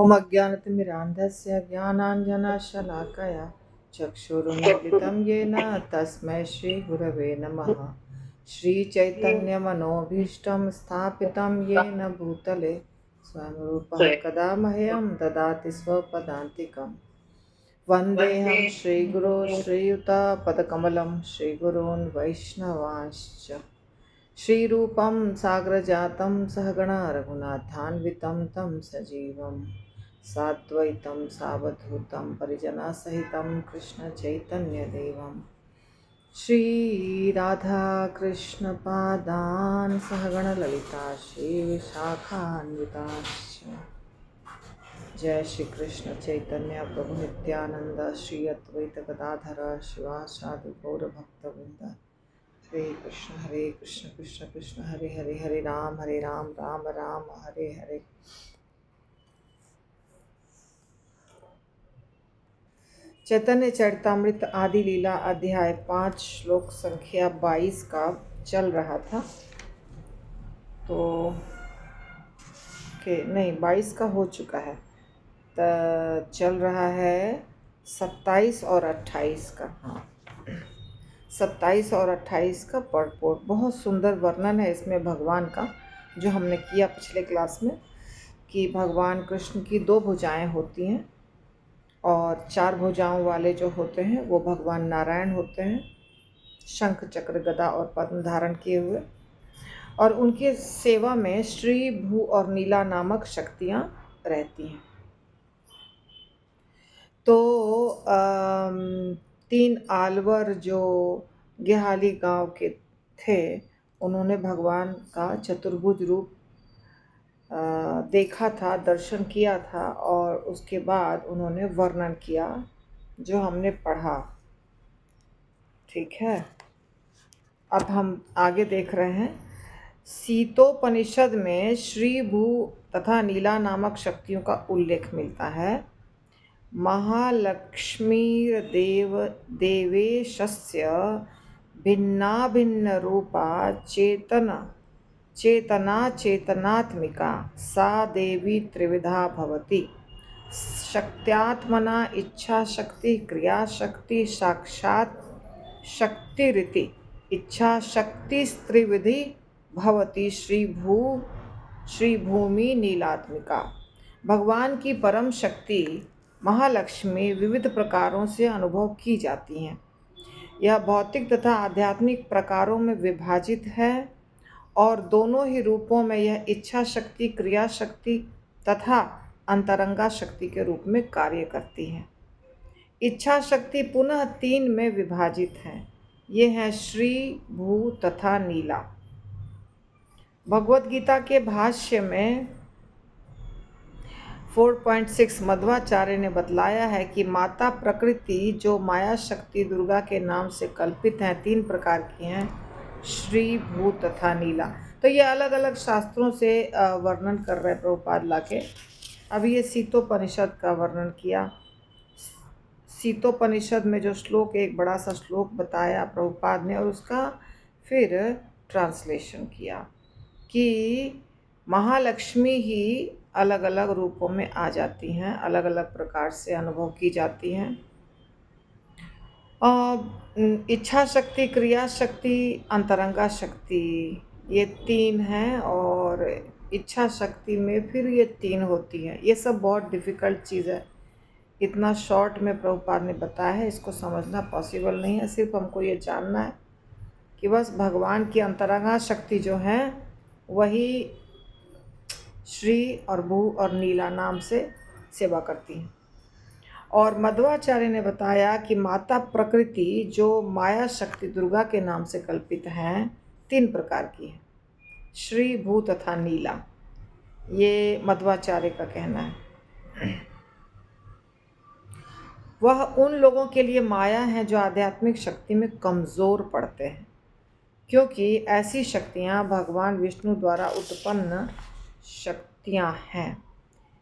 ॐ अज्ञानतिमिरान्धस्य ज्ञानाञ्जनशलाकया चक्षुरुन्मीलितं येन तस्मै श्रीगुरवे नमः। श्रीचैतन्यमनोभीष्टं स्थापितं येन भूतले स्वयं रूपः कदा मह्यं ददाति स्वपदान्तिकम्। वन्देऽहं श्रीगुरो श्रीयुतपदकमलं श्रीगुरून् वैष्णवांश्च श्रीरूपं साग्रजातं सहगणा रघुनाथान्वितं तं सजीवं साद्वैतं सावधूतं परिजनसहितं कृष्णचैतन्यदेवं श्रीराधाकृष्णपादान् सहगणललिता श्रीविशाखान्विताश्च। जय श्री कृष्ण चैतन्य प्रभु नित्यानंद श्री अद्वैत गदाधर शिवासादि गौर भक्तवृंद। हरे कृष्ण कृष्ण कृष्ण हरे हरे, हरे राम राम राम हरे हरे। चैतन्य चरितामृत आदि लीला अध्याय 5 श्लोक संख्या 22 का चल रहा था। तो नहीं, 22 का हो चुका है, तो चल रहा है 27 और 28 का। हाँ, 27 और 28 का पढ़पोट। बहुत सुंदर वर्णन है इसमें भगवान का, जो हमने किया पिछले क्लास में, कि भगवान कृष्ण की 2 भुजाएं होती हैं और 4 भुजाओं वाले जो होते हैं वो भगवान नारायण होते हैं, शंख चक्र गदा और पद्म धारण किए हुए। और उनके सेवा में श्री, भू और नीला नामक शक्तियाँ रहती हैं। तो 3 आलवर जो गेहाली गांव के थे, उन्होंने भगवान का चतुर्भुज रूप देखा था, दर्शन किया था, और उसके बाद उन्होंने वर्णन किया जो हमने पढ़ा। ठीक है, अब हम आगे देख रहे हैं। सीतोपनिषद में श्री, भू तथा नीला नामक शक्तियों का उल्लेख मिलता है। महालक्ष्मीर्देव देवेशस्य भिन्ना भिन्न रूपा चेतनात्मिका सा देवी त्रिविधा भवति। शक्त्यात्मना इच्छा शक्ति, क्रिया शक्ति, साक्षात शक्तिरिति। इच्छा शक्ति त्रिविधि भवति श्री भूमि नीलात्मिका। भगवान की परम शक्ति महालक्ष्मी विविध प्रकारों से अनुभव की जाती हैं। यह भौतिक तथा आध्यात्मिक प्रकारों में विभाजित है और दोनों ही रूपों में यह इच्छा शक्ति, क्रिया शक्ति तथा अंतरंगा शक्ति के रूप में कार्य करती है। इच्छा शक्ति पुनः 3 में विभाजित है। ये हैं श्री, भू तथा नीला। भगवद गीता के भाष्य में 4.6 मध्वाचार्य ने बतलाया है कि माता प्रकृति जो माया शक्ति दुर्गा के नाम से कल्पित हैं, 3 प्रकार की हैं, श्री, भू तथा नीला। तो ये अलग अलग शास्त्रों से वर्णन कर रहे प्रभुपाद लाके। अभी ये सीतोपनिषद का वर्णन किया। सीतोपनिषद में जो श्लोक, एक बड़ा सा श्लोक बताया प्रभुपाद ने, और उसका फिर ट्रांसलेशन किया कि महालक्ष्मी ही अलग अलग रूपों में आ जाती हैं, अलग अलग प्रकार से अनुभव की जाती हैं। इच्छा शक्ति, क्रिया शक्ति, अंतरंगा शक्ति, ये 3 हैं, और इच्छा शक्ति में फिर ये 3 होती हैं। ये सब बहुत डिफ़िकल्ट चीज़ है, इतना शॉर्ट में प्रभुपाद ने बताया है, इसको समझना पॉसिबल नहीं है। सिर्फ हमको ये जानना है कि बस भगवान की अंतरंगा शक्ति जो है वही श्री और भू और नीला नाम से सेवा करती हैं। और मध्वाचार्य ने बताया कि माता प्रकृति जो माया शक्ति दुर्गा के नाम से कल्पित हैं, 3 प्रकार की हैं, श्री, भू तथा नीला। ये मध्वाचार्य का कहना है। वह उन लोगों के लिए माया है जो आध्यात्मिक शक्ति में कमज़ोर पड़ते हैं, क्योंकि ऐसी शक्तियाँ भगवान विष्णु द्वारा उत्पन्न शक्तियाँ हैं।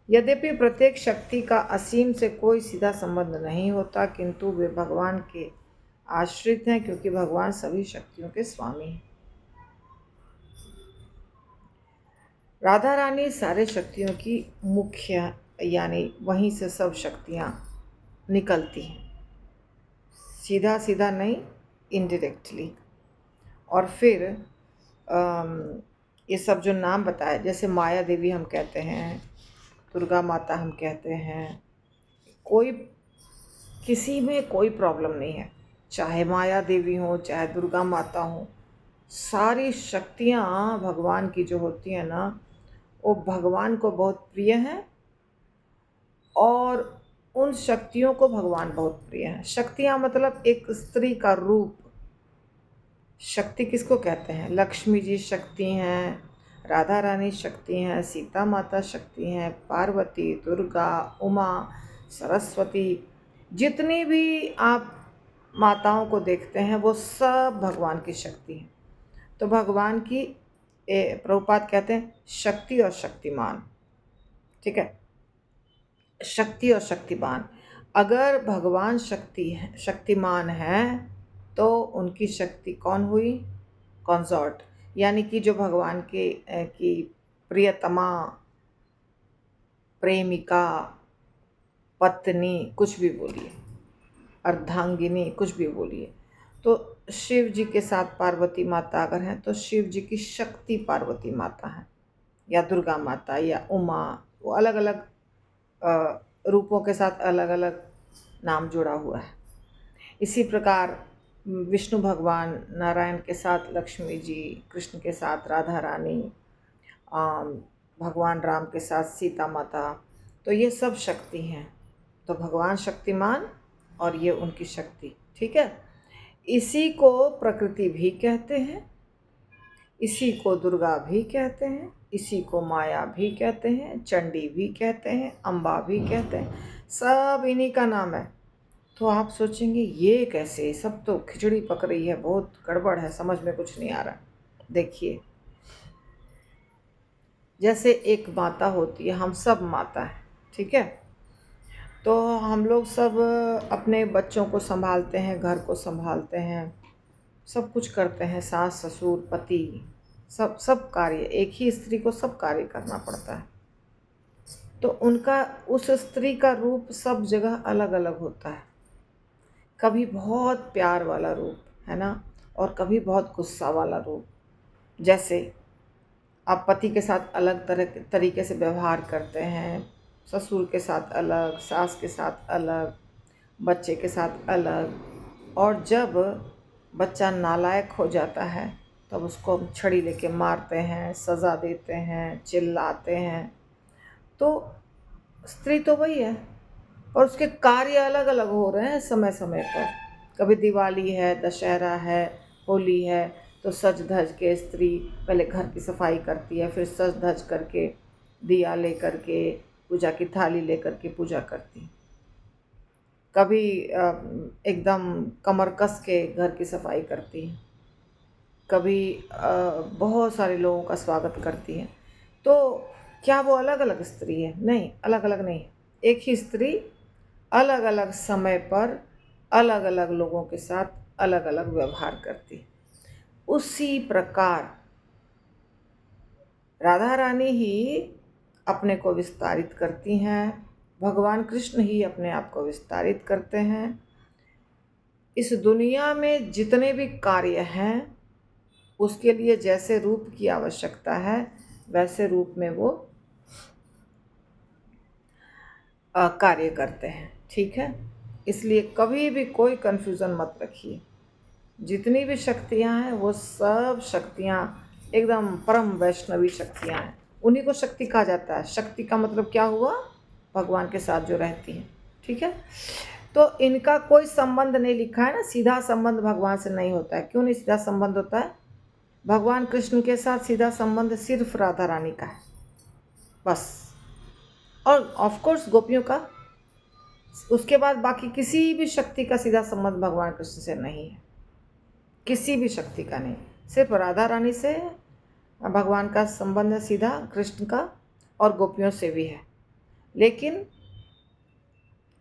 यद्यपि प्रत्येक शक्ति का असीम से कोई सीधा संबंध नहीं होता, किंतु वे भगवान के आश्रित हैं, क्योंकि भगवान सभी शक्तियों के स्वामी हैं। राधा रानी सारे शक्तियों की मुख्य यानी वहीं से सब शक्तियाँ निकलती हैं, सीधा सीधा नहीं, इनडायरेक्टली। और फिर ये सब जो नाम बताए, जैसे माया देवी हम कहते हैं, दुर्गा माता हम कहते हैं, कोई किसी में कोई प्रॉब्लम नहीं है, चाहे माया देवी हो चाहे दुर्गा माता हो, सारी शक्तियाँ भगवान की जो होती हैं ना, वो भगवान को बहुत प्रिय हैं और उन शक्तियों को भगवान बहुत प्रिय हैं। शक्तियाँ मतलब एक स्त्री का रूप। शक्ति किसको कहते हैं? लक्ष्मी जी शक्ति हैं, राधा रानी शक्ति हैं, सीता माता शक्ति हैं, पार्वती, दुर्गा, उमा, सरस्वती, जितनी भी आप माताओं को देखते हैं वो सब भगवान की शक्ति हैं। तो भगवान की प्रभुपाद कहते हैं शक्ति और शक्तिमान, ठीक है, शक्ति और शक्तिमान। अगर भगवान शक्तिमान है तो उनकी शक्ति कौन हुई? कंसॉर्ट, यानी कि जो भगवान के की प्रियतमा, प्रेमिका, पत्नी, कुछ भी बोलिए, अर्धांगिनी, कुछ भी बोलिए। तो शिव जी के साथ पार्वती माता अगर हैं तो शिव जी की शक्ति पार्वती माता है, या दुर्गा माता या उमा, वो अलग अलग रूपों के साथ अलग अलग नाम जुड़ा हुआ है। इसी प्रकार विष्णु भगवान नारायण के साथ लक्ष्मी जी, कृष्ण के साथ राधा रानी, भगवान राम के साथ सीता माता, तो ये सब शक्ति हैं। तो भगवान शक्तिमान और ये उनकी शक्ति, ठीक है। इसी को प्रकृति भी कहते हैं, इसी को दुर्गा भी कहते हैं, इसी को माया भी कहते हैं, चंडी भी कहते हैं, अम्बा भी कहते हैं, सब इन्हीं का नाम है। तो आप सोचेंगे ये कैसे, सब तो खिचड़ी पक रही है, बहुत गड़बड़ है, समझ में कुछ नहीं आ रहा। देखिए, जैसे एक माता होती है, हम सब माता है, ठीक है। तो हम लोग सब अपने बच्चों को संभालते हैं, घर को संभालते हैं, सब कुछ करते हैं, सास ससुर पति, सब कार्य, एक ही स्त्री को सब कार्य करना पड़ता है। तो उनका, उस स्त्री का रूप सब जगह अलग अलग होता है। कभी बहुत प्यार वाला रूप है ना, और कभी बहुत गुस्सा वाला रूप। जैसे आप पति के साथ अलग तरीके से व्यवहार करते हैं, ससुर के साथ अलग, सास के साथ अलग, बच्चे के साथ अलग, और जब बच्चा नालायक हो जाता है तब उसको छड़ी लेके मारते हैं, सज़ा देते हैं, चिल्लाते हैं। तो स्त्री तो वही है, और उसके कार्य अलग अलग हो रहे हैं समय समय पर। कभी दिवाली है, दशहरा है, होली है, तो सज धज के स्त्री पहले घर की सफाई करती है, फिर सज धज करके दिया लेकर के, पूजा की थाली लेकर के पूजा करती। कभी एकदम कमर कस के घर की सफाई करती है, कभी बहुत सारे लोगों का स्वागत करती है। तो क्या वो अलग अलग स्त्री है? नहीं, अलग अलग नहीं, एक ही स्त्री अलग अलग समय पर अलग अलग लोगों के साथ अलग अलग व्यवहार करती। उसी प्रकार राधा रानी ही अपने को विस्तारित करती हैं, भगवान कृष्ण ही अपने आप को विस्तारित करते हैं। इस दुनिया में जितने भी कार्य हैं उसके लिए जैसे रूप की आवश्यकता है वैसे रूप में वो कार्य करते हैं, ठीक है। इसलिए कभी भी कोई कन्फ्यूज़न मत रखिए। जितनी भी शक्तियाँ हैं वो सब शक्तियाँ एकदम परम वैष्णवी शक्तियाँ हैं, उन्हीं को शक्ति कहा जाता है। शक्ति का मतलब क्या हुआ? भगवान के साथ जो रहती हैं, ठीक है। तो इनका कोई संबंध नहीं लिखा है ना, सीधा संबंध भगवान से नहीं होता है। क्यों नहीं सीधा संबंध होता है? भगवान कृष्ण के साथ सीधा संबंध सिर्फ राधा रानी का है बस, और ऑफ कोर्स गोपियों का। उसके बाद बाकी किसी भी शक्ति का सीधा संबंध भगवान कृष्ण से नहीं है, किसी भी शक्ति का नहीं। सिर्फ राधा रानी से भगवान का संबंध है सीधा, कृष्ण का, और गोपियों से भी है। लेकिन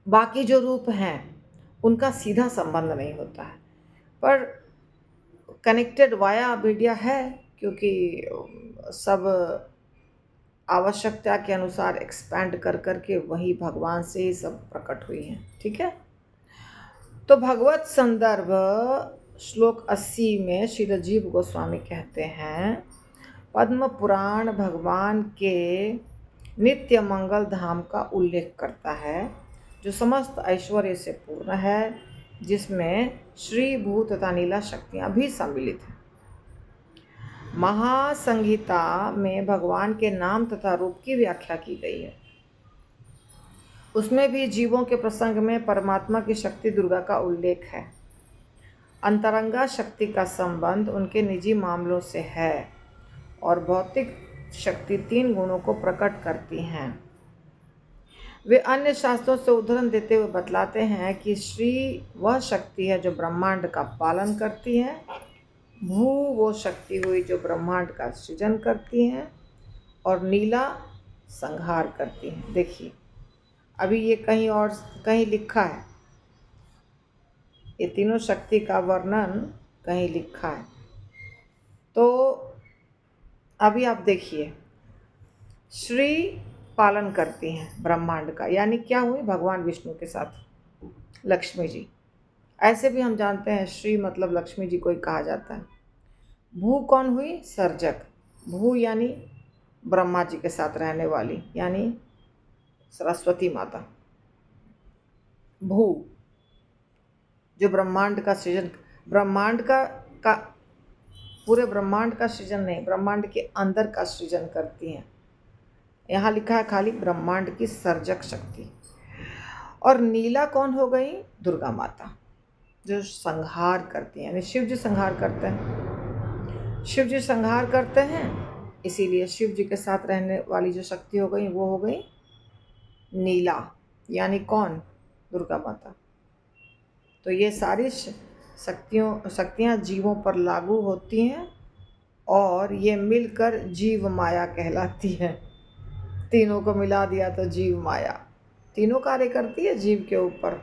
बाकी जो रूप हैं उनका सीधा संबंध नहीं होता है, पर कनेक्टेड वाया मीडिया है, क्योंकि सब आवश्यकता के अनुसार एक्सपैंड कर कर के वही भगवान से ही सब प्रकट हुई हैं। ठीक है। तो भगवत संदर्भ श्लोक 80 में श्री राजीव गोस्वामी कहते हैं, पद्म पुराण भगवान के नित्य मंगल धाम का उल्लेख करता है, जो समस्त ऐश्वर्य से पूर्ण है, जिसमें श्री भू तथा नीला शक्तियाँ भी सम्मिलित हैं। महासंहिता में भगवान के नाम तथा रूप की व्याख्या की गई है। उसमें भी जीवों के प्रसंग में परमात्मा की शक्ति दुर्गा का उल्लेख है। अंतरंगा शक्ति का संबंध उनके निजी मामलों से है और भौतिक शक्ति 3 गुणों को प्रकट करती हैं। वे अन्य शास्त्रों से उदाहरण देते हुए बतलाते हैं कि श्री वह शक्ति है जो ब्रह्मांड का पालन करती है, भू वो शक्ति हुई जो ब्रह्मांड का सृजन करती है, और नीला संहार करती है। देखिए, अभी ये कहीं और कहीं लिखा है, ये तीनों शक्ति का वर्णन कहीं लिखा है। तो अभी आप देखिए, श्री पालन करती हैं ब्रह्मांड का, यानी क्या हुई, भगवान विष्णु के साथ लक्ष्मी जी। ऐसे भी हम जानते हैं श्री मतलब लक्ष्मी जी को ही कहा जाता है। भू कौन हुई, सर्जक। भू यानी ब्रह्मा जी के साथ रहने वाली, यानी सरस्वती माता। भू जो ब्रह्मांड का सृजन, ब्रह्मांड का पूरे ब्रह्मांड का सृजन नहीं, ब्रह्मांड के अंदर का सृजन करती हैं। यहाँ लिखा है खाली ब्रह्मांड की सर्जक शक्ति। और नीला कौन हो गई, दुर्गा माता, जो संहार करती हैं, यानी शिव जी संहार करते हैं। शिव जी संहार करते हैं, इसीलिए शिव जी के साथ रहने वाली जो शक्ति हो गई वो हो गई नीला, यानी कौन, दुर्गा माता। तो ये सारी शक्तियाँ जीवों पर लागू होती हैं और ये मिलकर जीव माया कहलाती है। तीनों को मिला दिया तो जीव माया, तीनों कार्य करती है जीव के ऊपर।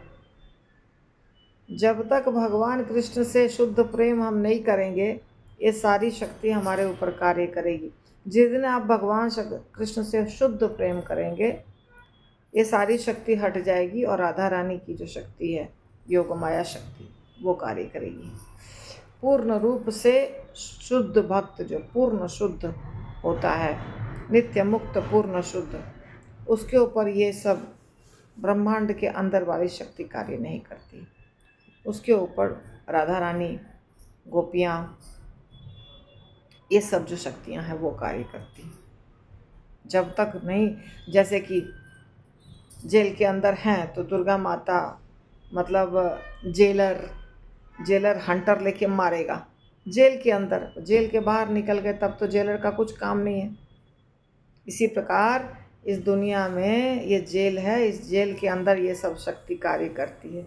जब तक भगवान कृष्ण से शुद्ध प्रेम हम नहीं करेंगे, ये सारी शक्ति हमारे ऊपर कार्य करेगी। जिस दिन आप भगवान कृष्ण से शुद्ध प्रेम करेंगे, ये सारी शक्ति हट जाएगी और राधा रानी की जो शक्ति है, योग माया शक्ति, वो कार्य करेगी। पूर्ण रूप से शुद्ध भक्त जो पूर्ण शुद्ध होता है, नित्य मुक्त पूर्ण शुद्ध, उसके ऊपर ये सब ब्रह्मांड के अंदर वाली शक्ति कार्य नहीं करती। उसके ऊपर राधा रानी, गोपियाँ, ये सब जो शक्तियाँ हैं वो कार्य करती हैं। जब तक नहीं, जैसे कि जेल के अंदर हैं तो दुर्गा माता मतलब जेलर हंटर लेके मारेगा जेल के अंदर, जेल के बाहर निकल गए तब तो जेलर का कुछ काम नहीं है। इसी प्रकार इस दुनिया में ये जेल है, इस जेल के अंदर ये सब शक्ति कार्य करती है।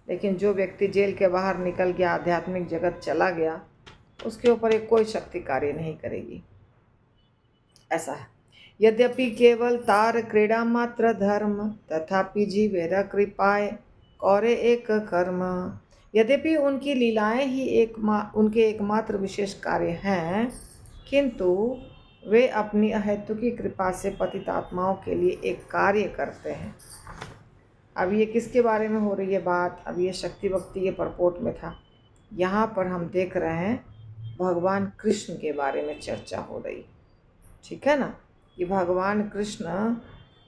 लेकिन जो व्यक्ति जेल के बाहर निकल गया, आध्यात्मिक जगत चला गया, उसके ऊपर एक कोई शक्ति कार्य नहीं करेगी। ऐसा है। यद्यपि केवल तार क्रीड़ा मात्र धर्म, तथापि जीवेर कृपाय कौरे एक कर्म। यद्यपि उनकी लीलाएं ही उनके एकमात्र विशेष कार्य हैं, किंतु वे अपनी अहेतुकी कृपा से पतित आत्माओं के लिए एक कार्य करते हैं। अब ये किसके बारे में हो रही है बात, अब ये शक्ति भक्ति के परपोट में था। यहाँ पर हम देख रहे हैं भगवान कृष्ण के बारे में चर्चा हो रही, ठीक है ना। कि भगवान कृष्ण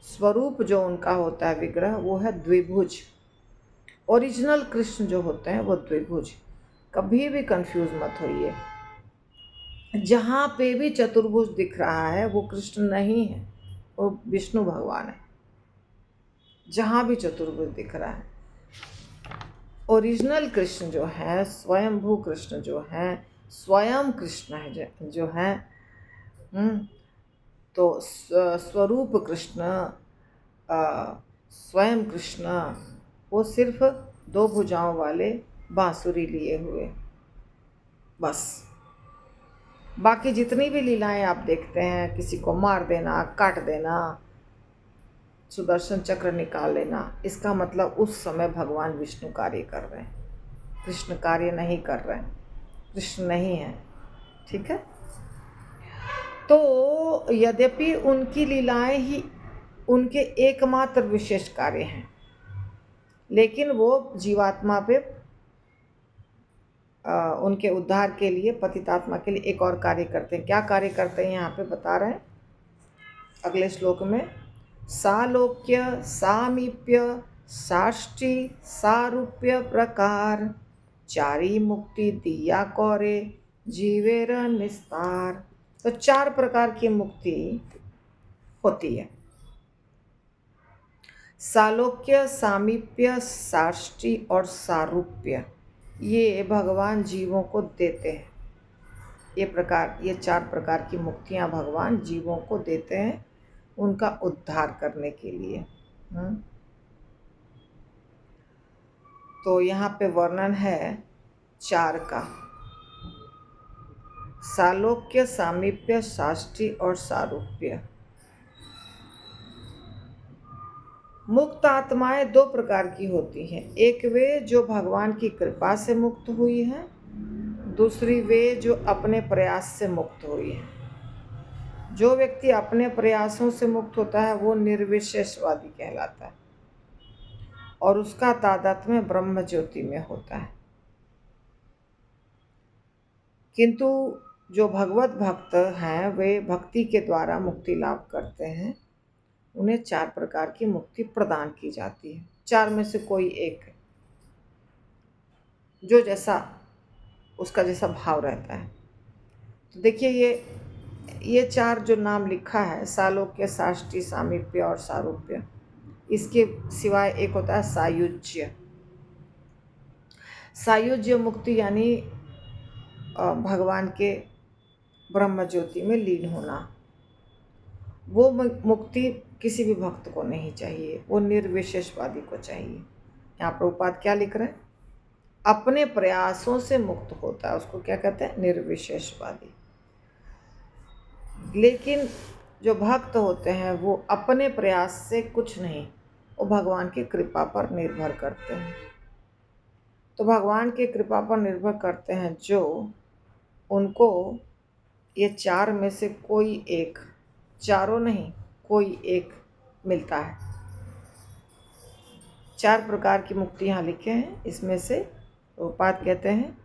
स्वरूप जो उनका होता है विग्रह, वो है द्विभुज। ओरिजिनल कृष्ण जो होते हैं वो द्विभुज, कभी भी कंफ्यूज मत होइए। जहाँ पे भी चतुर्भुज दिख रहा है वो कृष्ण नहीं है, वो विष्णु भगवान है। जहाँ भी चतुर्भुज दिख रहा है, ओरिजिनल कृष्ण जो है, स्वयंभू कृष्ण जो है, स्वयं कृष्ण है जो है। तो स्वरूप कृष्ण, स्वयं कृष्ण, वो सिर्फ 2 भुजाओं वाले बांसुरी लिए हुए, बस। बाकी जितनी भी लीलाएं आप देखते हैं, किसी को मार देना, काट देना, सुदर्शन चक्र निकाल लेना, इसका मतलब उस समय भगवान विष्णु कार्य कर रहे हैं, कृष्ण कार्य नहीं कर रहे हैं, कृष्ण नहीं है, ठीक है। तो यद्यपि उनकी लीलाएं ही उनके एकमात्र विशेष कार्य हैं, लेकिन वो जीवात्मा पे उनके उद्धार के लिए, पतितात्मा के लिए एक और कार्य करते हैं। क्या कार्य करते हैं यहाँ पे बता रहे हैं अगले श्लोक में। सालोक्य सामीप्य साष्टी सारूप्य प्रकार चारी मुक्ति दिया कौरे जीवेर निस्तार। तो 4 प्रकार की मुक्ति होती है। सालोक्य, सामीप्य, साष्टी और सारूप्य, ये भगवान जीवों को देते हैं। ये 4 प्रकार की मुक्तियाँ भगवान जीवों को देते हैं उनका उद्धार करने के लिए। तो यहाँ पे वर्णन है 4 का, सालोक्य, सामीप्य, साष्टी और सारूप्य। मुक्त आत्माएं 2 प्रकार की होती हैं। एक वे जो भगवान की कृपा से मुक्त हुई हैं, दूसरी वे जो अपने प्रयास से मुक्त हुई है। जो व्यक्ति अपने प्रयासों से मुक्त होता है वो निर्विशेषवादी कहलाता है और उसका तादात्म्य ब्रह्म ज्योति में होता है। किंतु जो भगवत भक्त हैं वे भक्ति के द्वारा मुक्ति लाभ करते हैं, उन्हें 4 प्रकार की मुक्ति प्रदान की जाती है। 4 में से कोई एक, जो जैसा उसका जैसा भाव रहता है। तो देखिए ये 4 जो नाम लिखा है, सालोक्य, साष्टी, सामीप्य और सारूप्य, इसके सिवाय एक होता है सायुज्य। सायुज्य मुक्ति यानी भगवान के ब्रह्म ज्योति में लीन होना। वो मुक्ति किसी भी भक्त को नहीं चाहिए, वो निर्विशेषवादी को चाहिए। यहाँ प्रभुपाद क्या लिख रहे हैं? अपने प्रयासों से मुक्त होता है, उसको क्या कहते हैं? निर्विशेषवादी। लेकिन जो भक्त होते हैं वो अपने प्रयास से कुछ नहीं, वो भगवान की कृपा पर निर्भर करते हैं। तो भगवान की कृपा पर निर्भर करते हैं जो, उनको ये 4 में से कोई एक, चारों नहीं, कोई एक मिलता है। 4 प्रकार की मुक्ति यहाँ लिखे हैं। इसमें से प्रभुपाद कहते हैं,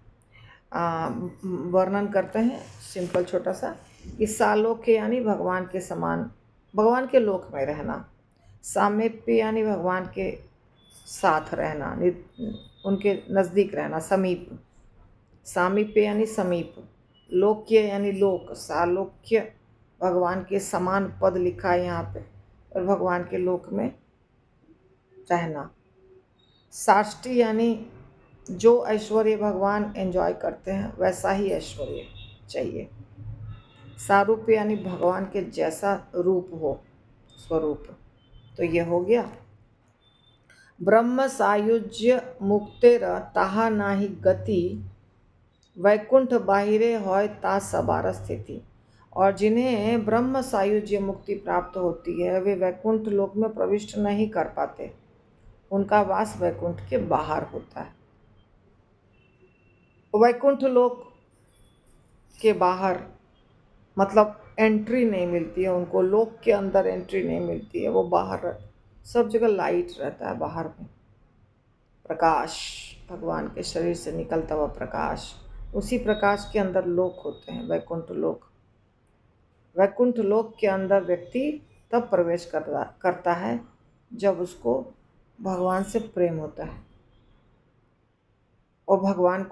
वर्णन करते हैं सिंपल छोटा सा, कि सालोक्य यानी भगवान के समान, भगवान के लोक में रहना। सामीप्य यानी भगवान के साथ रहना, उनके नज़दीक रहना, समीप। सामीप्य यानी समीप। लोक्य यानी लोक। सालोक्य भगवान के समान पद लिखा है यहाँ पे, और भगवान के लोक में रहना। साष्टी यानी जो ऐश्वर्य भगवान एंजॉय करते हैं वैसा ही ऐश्वर्य चाहिए। सारूप यानी भगवान के जैसा रूप हो, स्वरूप। तो ये हो गया। ब्रह्म सायुज्य मुक्तेर ताहा नाही गति, वैकुंठ बाहिरे होय ता सबार स्थिति। और जिन्हें ब्रह्म सायुज्य मुक्ति प्राप्त होती है वे वैकुंठ लोक में प्रविष्ट नहीं कर पाते, उनका वास वैकुंठ के बाहर होता है। वैकुंठ लोक के बाहर मतलब एंट्री नहीं मिलती है उनको, लोक के अंदर एंट्री नहीं मिलती है, वो बाहर सब जगह लाइट रहता है। बाहर में प्रकाश, भगवान के शरीर से निकलता हुआ प्रकाश, उसी प्रकाश के अंदर लोक होते हैं, वैकुंठ लोक। वैकुंठ लोक के अंदर व्यक्ति तब प्रवेश करता है जब उसको भगवान से प्रेम होता है और भगवान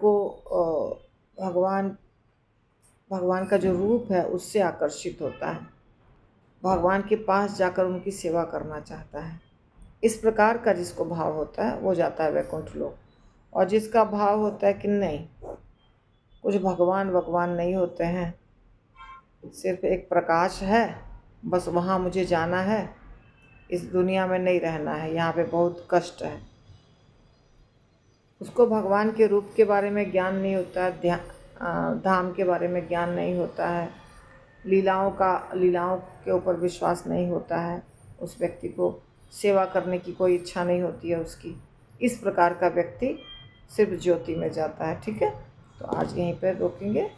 का जो रूप है उससे आकर्षित होता है, भगवान के पास जाकर उनकी सेवा करना चाहता है। इस प्रकार का जिसको भाव होता है वो जाता है वैकुंठ लोक। और जिसका भाव होता है कि नहीं, कुछ भगवान नहीं होते हैं, सिर्फ एक प्रकाश है, बस वहाँ मुझे जाना है, इस दुनिया में नहीं रहना है, यहाँ पे बहुत कष्ट है, उसको भगवान के रूप के बारे में ज्ञान नहीं होता है, धाम के बारे में ज्ञान नहीं होता है, लीलाओं के ऊपर विश्वास नहीं होता है, उस व्यक्ति को सेवा करने की कोई इच्छा नहीं होती है उसकी। इस प्रकार का व्यक्ति सिर्फ ज्योति में जाता है। ठीक है, तो आज यहीं पर रोकेंगे।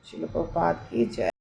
श्रील प्रभुपाद की जय।